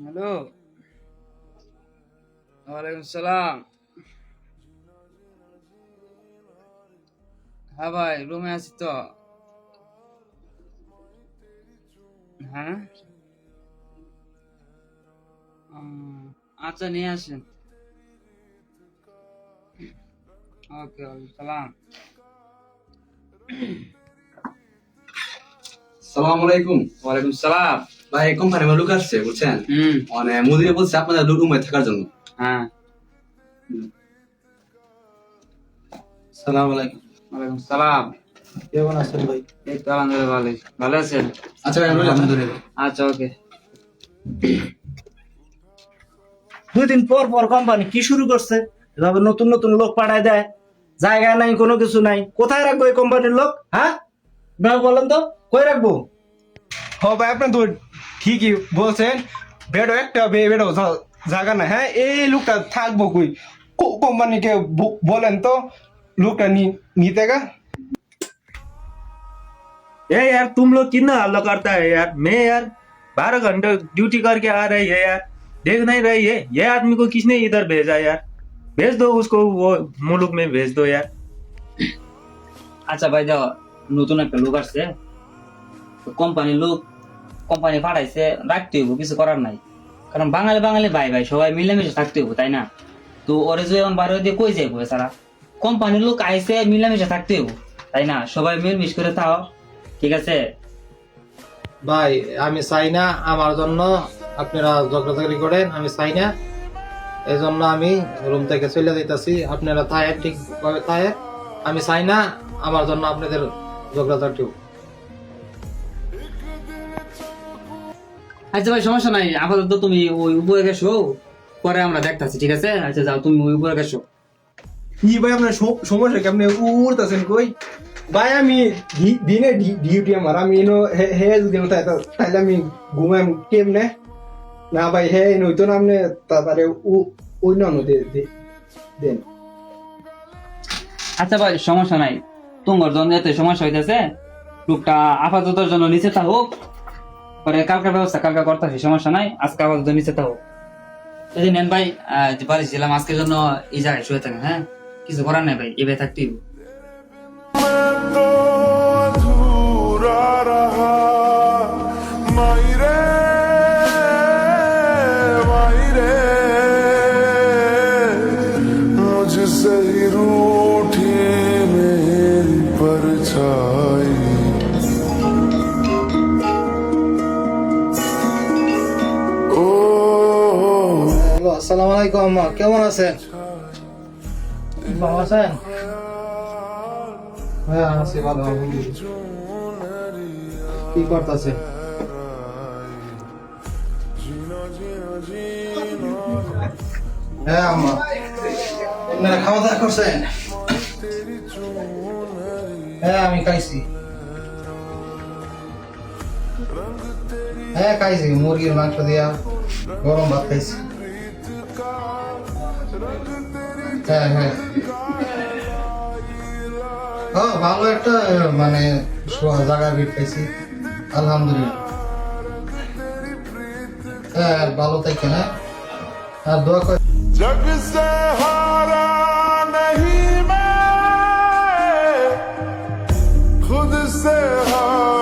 Hello, ওয়ালাইকুম সালাম। হ্যাঁ ভাই, রুমে আছি তো। হ্যাঁ, আচ্ছা নিয়ে আসেন। ওকে, ওয়ালাইকুম সালাম। সালাম আলাইকুম। ওয়ালাইকুম সালাম। ভাই কোম্পানি আমার লোক আসছে বুঝছেন, হুম। মানে মুদিরে বলছে আপনাদের রুমে থাকার জন্য। হ্যাঁ। সালাম আলাইকুম। ওয়ালাইকুম সালাম। কেমন আছেন ভাই? এই তো আলহামদুলিল্লাহ ভালো। ভালো আছেন? আচ্ছা ভাই, আলহামদুলিল্লাহ। আচ্ছা, ওকে। 2 দিন পর পর কোম্পানি কি শুরু করছে? এভাবে নতুন নতুন লোক পাঠায় দেয়, জায়গা নাই, কোনো কিছু নাই। কোথায় রাখবো এই কোম্পানির লোক? হ্যাঁ, ভাই বলেন তো, কই রাখবো? ভাই আপনি তো ঠিকই বলছেন, বেডও একটা বেডও জায়গা না। হ্যাঁ, এই লোকটা থাকবো কই? কোম্পানিকে বলেন তো লোকটা নিতে গা। यार तुम लोग कितना हल्ला करता है यार। मैं यार 12 घंटे ड्यूटी करके आ रही है यार, देख नहीं रही है? ये आदमी को किसने इधर भेजा यार? भेज दो उसको, वो मुल्क में भेज दो यार। আচ্ছা ভাই, যাও, নতুন একটা লোক আসছে, কোম্পানির লোক, কোম্পানি পাঠাইছে, রাখতে হইব, কিছু করার নাই। কারণ বাঙালি বাঙালি ভাই ভাই সবাই মিলেমিশে থাকতে হইব, তাই না? তো ওরে যে এখন বাইরে দিয়ে কই যাইবো এছাড়া? কোম্পানির লোক আইছে, মিলেমিশে থাকতে হইব, তাই না? সবাই মিলমিশ করে থাও, ঠিক আছে? ভাই আমি চাই না আমার জন্য আপনারা ঝগড়াঝগড়ি করেন, আমি চাই না। এই জন্য আমি রুম থেকে চলে যাইতাছি। আপনারা থাকেন ঠিকভাবে থাকেন, আমি চাই না আমার জন্য আপনাদের ঝগড়াঝগড়ি। আচ্ছা ভাই, সমস্যা নাই, আপাতত তুমি ওই উপরে গেছো, পরে আমরা দেখতাছি, ঠিক আছে? আচ্ছা যাও, তুমি ওই উপরে গেছো। কি ভাই আপনার সমস্যা কি? আপনি উড়তেছেন কই? ভাই আমি দিনে ডিউটি আমার, আমি এনো হে যদি তাহলে আমি ঘুমাই কেমনে? না ভাই, হে নইতো না, আপনি তারপরে অন্য দেন। আচ্ছা ভাই, সমস্যা নাই, তোমার জন্য এত সমস্যা হইতেছে, লোকটা আপাততর জন্য নিচে থাকুক, পরে কালকার ব্যবস্থা কালকা করতেছি, সমস্যা নাই, আজকে আপাতত নিচে থাকুক। এই যে নেন ভাই, যে বাড়ি ছিলাম আজকের জন্য এই জায়গায় শুয়ে থাকেন, হ্যাঁ? কিছু করার নাই ভাই, এভাবে থাকতেই হবে। तो अधूरा रहा मायरे मायरे मुझसे ही रूठी मेरी परछाई ओ হ্যালো, আসসালামু আলাইকুম। কেমন আছেন? ভালো আছেন? হ্যাঁ আছি ভালো, আলহামদুলিল্লাহ। কি করতেছেন? হ্যাঁ আম্মা, আপনারা খাওয়া দাওয়া করছেন? হ্যাঁ আমি খাইছি। হ্যাঁ খাইছি, মুরগির মাংস দিয়া গরম ভাত খাইছি। হ্যাঁ হ্যাঁ, ভালো একটা মানে জায়গার ভিড় খাইছি, আলহামদুলিল্লাহ। হ্যাঁ ভালো থাকেন, হ্যাঁ, আর দোয়া করে। जग से हारा नहीं मैं खुद से हार